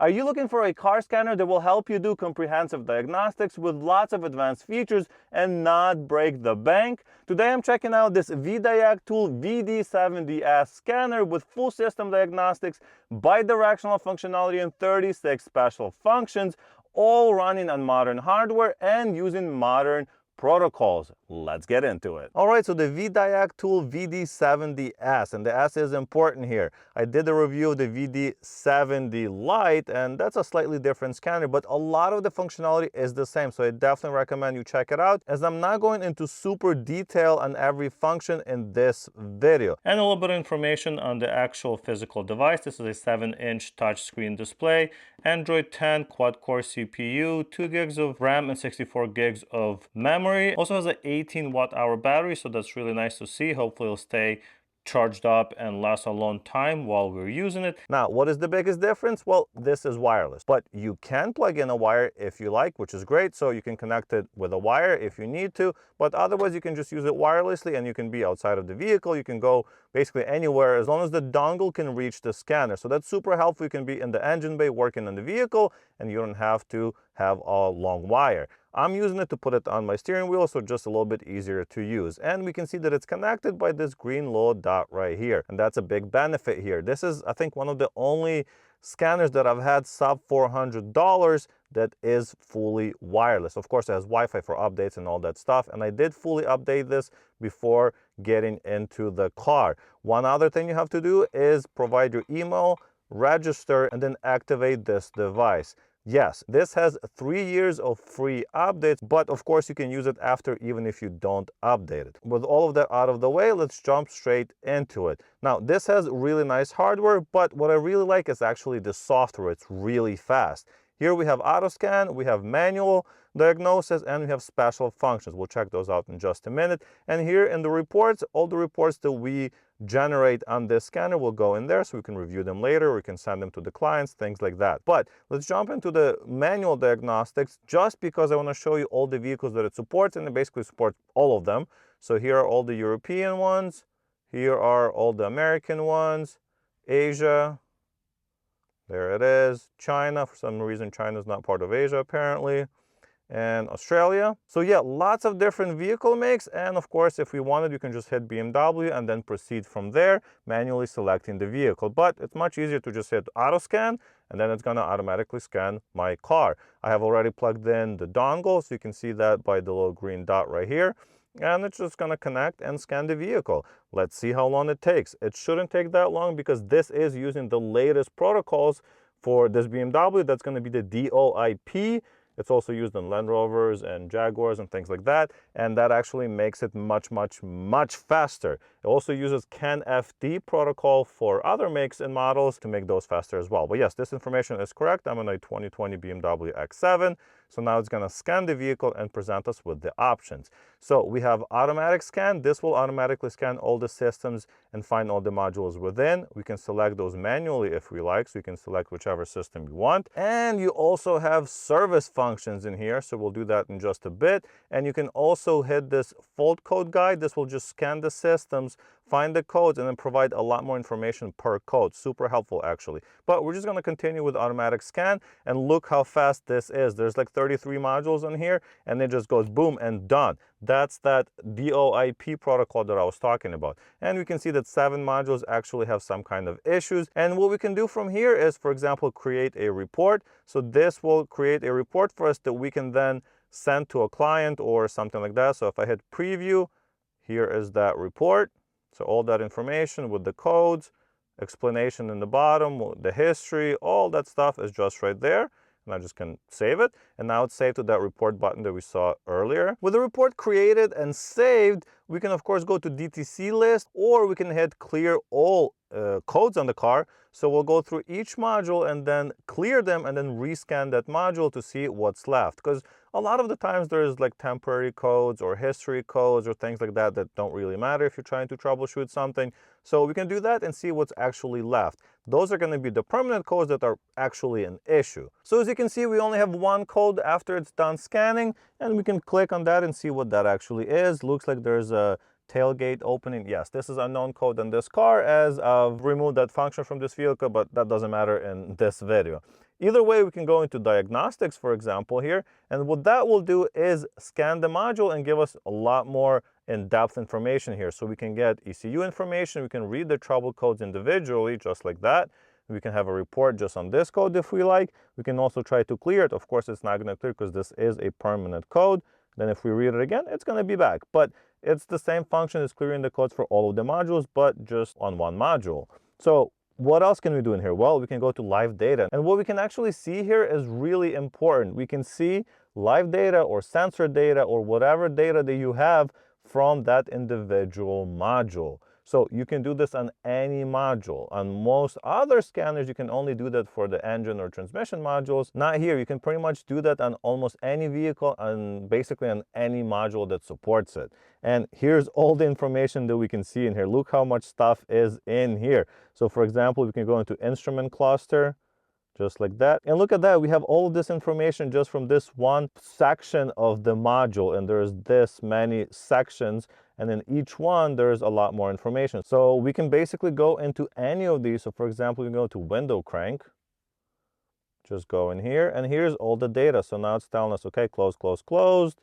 Are you looking for a car scanner that will help you do comprehensive diagnostics with lots of advanced features and not break the bank? Today I'm checking out this VDIAGTOOL VD70S scanner with full system diagnostics, bidirectional functionality, and 36 special functions, all running on modern hardware and using modern protocols. Let's get into it. All right, so the VDIAGTOOL VD70S, and the S is important here. I did a review of the VD70 Lite, and that's a slightly different scanner, but a lot of the functionality is the same, so I definitely recommend you check it out, as I'm not going into super detail on every function in this video. And a little bit of information on the actual physical device. This is a 7-inch touchscreen display, Android 10 quad-core CPU, 2 gigs of RAM and 64 gigs of memory. Also has an 18 watt-hour battery, so that's really nice to see. Hopefully it'll stay charged up and last a long time while we're using it. Now, what is the biggest difference? Well, this is wireless, but you can plug in a wire if you like, which is great. So you can connect it with a wire if you need to, but otherwise you can just use it wirelessly, and you can be outside of the vehicle. You can go basically anywhere as long as the dongle can reach the scanner. So that's super helpful. You can be in the engine bay working on the vehicle, and you don't have to have a long wire. I'm using it to put it on my steering wheel, so just a little bit easier to use. And we can see that it's connected by this green little dot right here. And that's a big benefit here. This is, I think, one of the only scanners that I've had sub $400 that is fully wireless. Of course, it has Wi-Fi for updates and all that stuff. And I did fully update this before getting into the car. One other thing you have to do is provide your email, register, and then activate this device. Yes, this has 3 years of free updates, but of course you can use it after even if you don't update it. With all of that out of the way, let's jump straight into it. Now, this has really nice hardware, but what I really like is actually the software. It's really fast. Here we have auto scan, we have manual diagnosis, and we have special functions. We'll check those out in just a minute. And here in the reports, all the reports that we generate on this scanner will go in there, so we can review them later, or we can send them to the clients, things like that. But let's jump into the manual diagnostics, just because I want to show you all the vehicles that it supports, and it basically supports all of them. So here are all the European ones, here are all the American ones, Asia, there it is, China. For some reason China is not part of Asia apparently, and Australia. So yeah, lots of different vehicle makes, and of course if we wanted, you can just hit BMW and then proceed from there, manually selecting the vehicle. But it's much easier to just hit auto scan, and then it's going to automatically scan my car. I have already plugged in the dongle, so you can see that by the little green dot right here, and it's just going to connect and scan the vehicle. Let's see how long it takes. It shouldn't take that long, because this is using the latest protocols for this BMW. That's going to be the DOIP. It's also used on Land Rovers and Jaguars and things like that, and that actually makes it much faster. It also uses CAN-FD protocol for other makes and models to make those faster as well. But yes, this information is correct. I'm on a 2020 BMW X7, so now it's going to scan the vehicle and present us with the options. So we have automatic scan. This will automatically scan all the systems and find all the modules within. We can select those manually if we like, so you can select whichever system you want. And you also have service functions in here, so we'll do that in just a bit. And you can also hit this fault code guide. This will just scan the systems, find the codes, and then provide a lot more information per code. Super helpful actually. But we're just going to continue with automatic scan, and look how fast this is. There's like 33 modules in here, and it just goes boom and done. That's that DOIP protocol that I was talking about. And we can see that 7 modules actually have some kind of issues. And what we can do from here is, for example, create a report. So this will create a report for us that we can then send to a client or something like that. So if I hit preview, here is that report. So all that information with the codes, explanation in the bottom, the history, all that stuff is just right there. And I just can save it. And now it's saved to that report button that we saw earlier. With the report created and saved, we can of course go to DTC list, or we can hit clear all codes on the car. So we'll go through each module and then clear them, and then rescan that module to see what's left. Because a lot of the times there's like temporary codes or history codes or things like that that don't really matter if you're trying to troubleshoot something. So we can do that and see what's actually left. Those are going to be the permanent codes that are actually an issue. So as you can see, we only have one code after it's done scanning, and we can click on that and see what that actually is. Looks like there's a tailgate opening. Yes, this is unknown code in this car, as I've removed that function from this vehicle, but that doesn't matter in this video. Either way, we can go into diagnostics, for example, here, and what that will do is scan the module and give us a lot more in-depth information here. So we can get ECU information, we can read the trouble codes individually, just like that. We can have a report just on this code if we like. We can also try to clear it. Of course, it's not going to clear because this is a permanent code. Then if we read it again, it's going to be back. But it's the same function as clearing the codes for all of the modules, but just on one module. So what else can we do in here? Well, we can go to live data. And what we can actually see here is really important. We can see live data or sensor data or whatever data that you have from that individual module. So you can do this on any module. On most other scanners, you can only do that for the engine or transmission modules. Not here. You can pretty much do that on almost any vehicle and basically on any module that supports it. And here's all the information that we can see in here. Look how much stuff is in here. So for example, we can go into instrument cluster, just like that. And look at that, we have all of this information just from this one section of the module, and there's this many sections, and in each one there's a lot more information. So we can basically go into any of these. So for example, we can go to window crank, just go in here, and here's all the data. So now it's telling us, okay, closed, closed, closed,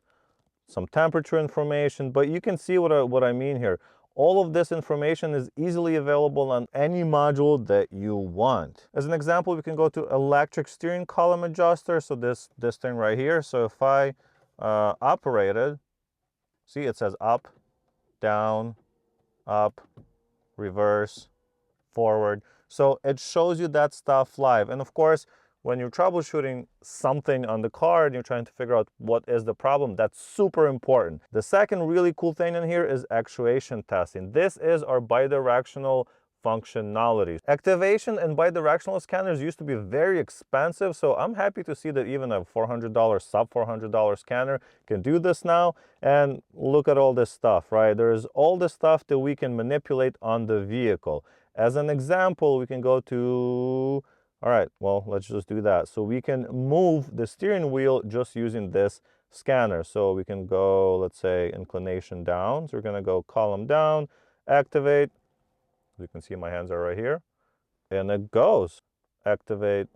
some temperature information, but you can see what I mean here. All of this information is easily available on any module that you want. As an example, we can go to electric steering column adjuster. So this thing right here. So if I operated, see it says up, down, up, reverse, forward. So it shows you that stuff live. And of course, when you're troubleshooting something on the car and you're trying to figure out what is the problem, that's super important. The second really cool thing in here is actuation testing. This is our bidirectional functionality. Activation and bidirectional scanners used to be very expensive, so I'm happy to see that even a $400, sub $400 scanner can do this now. And look at all this stuff, right? There's all the stuff that we can manipulate on the vehicle. As an example, we can go to, all right, well, let's just do that. So we can move the steering wheel just using this scanner. So we can go, let's say, inclination down. So we're going to go column down, activate. As you can see, my hands are right here. And it goes. Activate.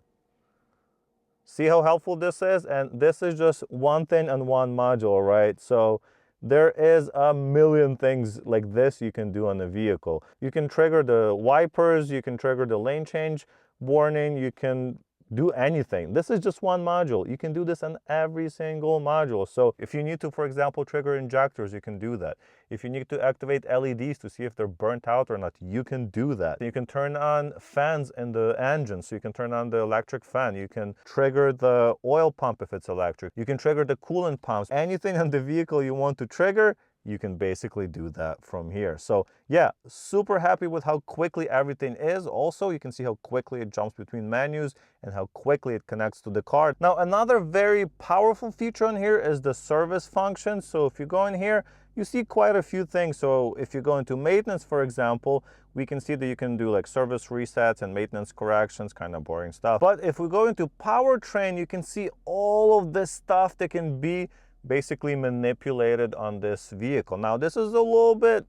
See how helpful this is? And this is just one thing on one module, right? So there is a million things like this you can do on a vehicle. You can trigger the wipers, you can trigger the lane change warning, you can do anything. This is just one module. You can do this on every single module. So if you need to, for example, trigger injectors, you can do that. If you need to activate LEDs to see if they're burnt out or not, you can do that. You can turn on fans in the engine, so you can turn on the electric fan. You can trigger the oil pump if it's electric. You can trigger the coolant pumps. Anything on the vehicle you want to trigger, you can basically do that from here. So yeah, super happy with how quickly everything is. Also, you can see how quickly it jumps between menus and how quickly it connects to the car. Now, another very powerful feature on here is the service function. So if you go in here, you see quite a few things. So if you go into maintenance, for example, we can see that you can do like service resets and maintenance corrections, kind of boring stuff. But if we go into powertrain, you can see all of this stuff that can be basically manipulated on this vehicle. Now, this is a little bit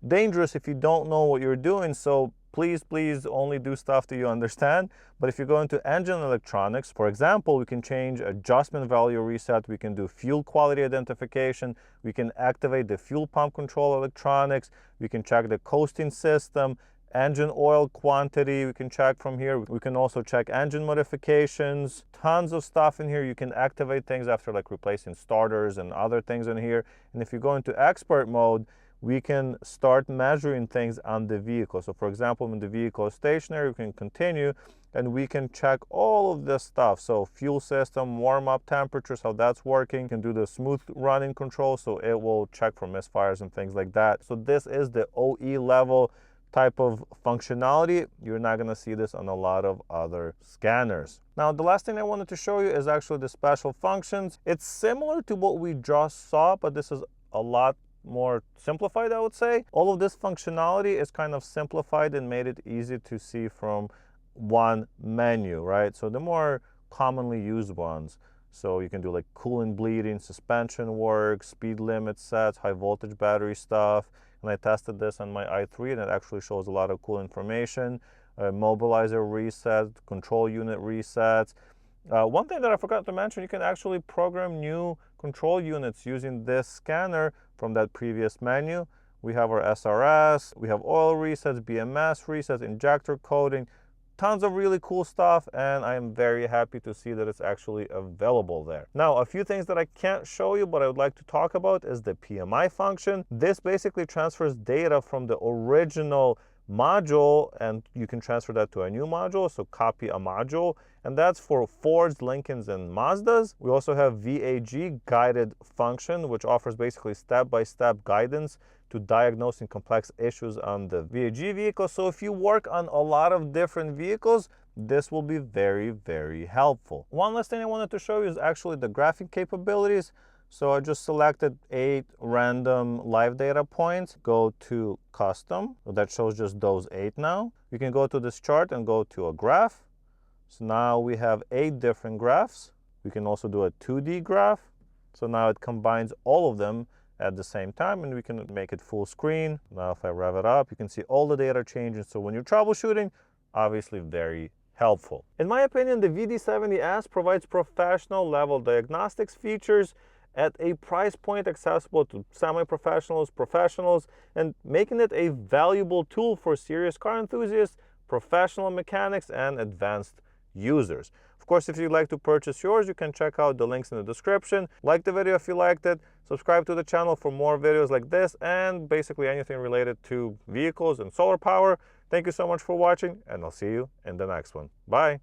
dangerous if you don't know what you're doing, so please only do stuff that you understand. But if you go into engine electronics, for example, we can change adjustment value reset, we can do fuel quality identification, we can activate the fuel pump control electronics, we can check the coasting system, engine oil quantity, we can check from here. We can also check engine modifications, tons of stuff in here. You can activate things after like replacing starters and other things in here. And if you go into expert mode, we can start measuring things on the vehicle. So for example, when the vehicle is stationary, we can continue and we can check all of this stuff. So fuel system, warm-up temperatures, how that's working. You can do the smooth running control, so it will check for misfires and things like that. So this is the OE-level type of functionality. You're not going to see this on a lot of other scanners. Now, the last thing I wanted to show you is actually the special functions. It's similar to what we just saw, but this is a lot more simplified, I would say. All of this functionality is kind of simplified and made it easy to see from one menu, right? So the more commonly used ones. So you can do like coolant bleeding, suspension work, speed limit sets, high voltage battery stuff. And I tested this on my i3 and it actually shows a lot of cool information. Mobilizer reset, control unit resets. One thing that I forgot to mention, you can actually program new control units using this scanner from that previous menu. We have our SRS, we have oil resets, BMS resets, injector coding, tons of really cool stuff, and I am very happy to see that it's actually available there. Now, a few things that I can't show you, but I would like to talk about is the PMI function. This basically transfers data from the original module, and you can transfer that to a new module, so copy a module, and that's for Fords, Lincolns, and Mazdas. We also have V.A.G Guided Function, which offers basically step-by-step guidance to diagnosing complex issues on the V.A.G vehicle. So if you work on a lot of different vehicles, this will be very, very helpful. One last thing I wanted to show you is actually the graphing capabilities. So I just selected 8 random live data points, go to custom. So that shows just those 8 now. You can go to this chart and go to a graph. So now we have 8 different graphs. We can also do a 2D graph. So now it combines all of them at the same time, and we can make it full screen. Now if I rev it up, you can see all the data changing. So when you're troubleshooting, obviously very helpful. In my opinion, the VD70S provides professional level diagnostics features at a price point accessible to semi-professionals, professionals, and making it a valuable tool for serious car enthusiasts, professional mechanics, and advanced users. Of course, if you'd like to purchase yours, you can check out the links in the description. Like the video if you liked it, subscribe to the channel for more videos like this, and basically anything related to vehicles and solar power. Thank you so much for watching, and I'll see you in the next one. Bye!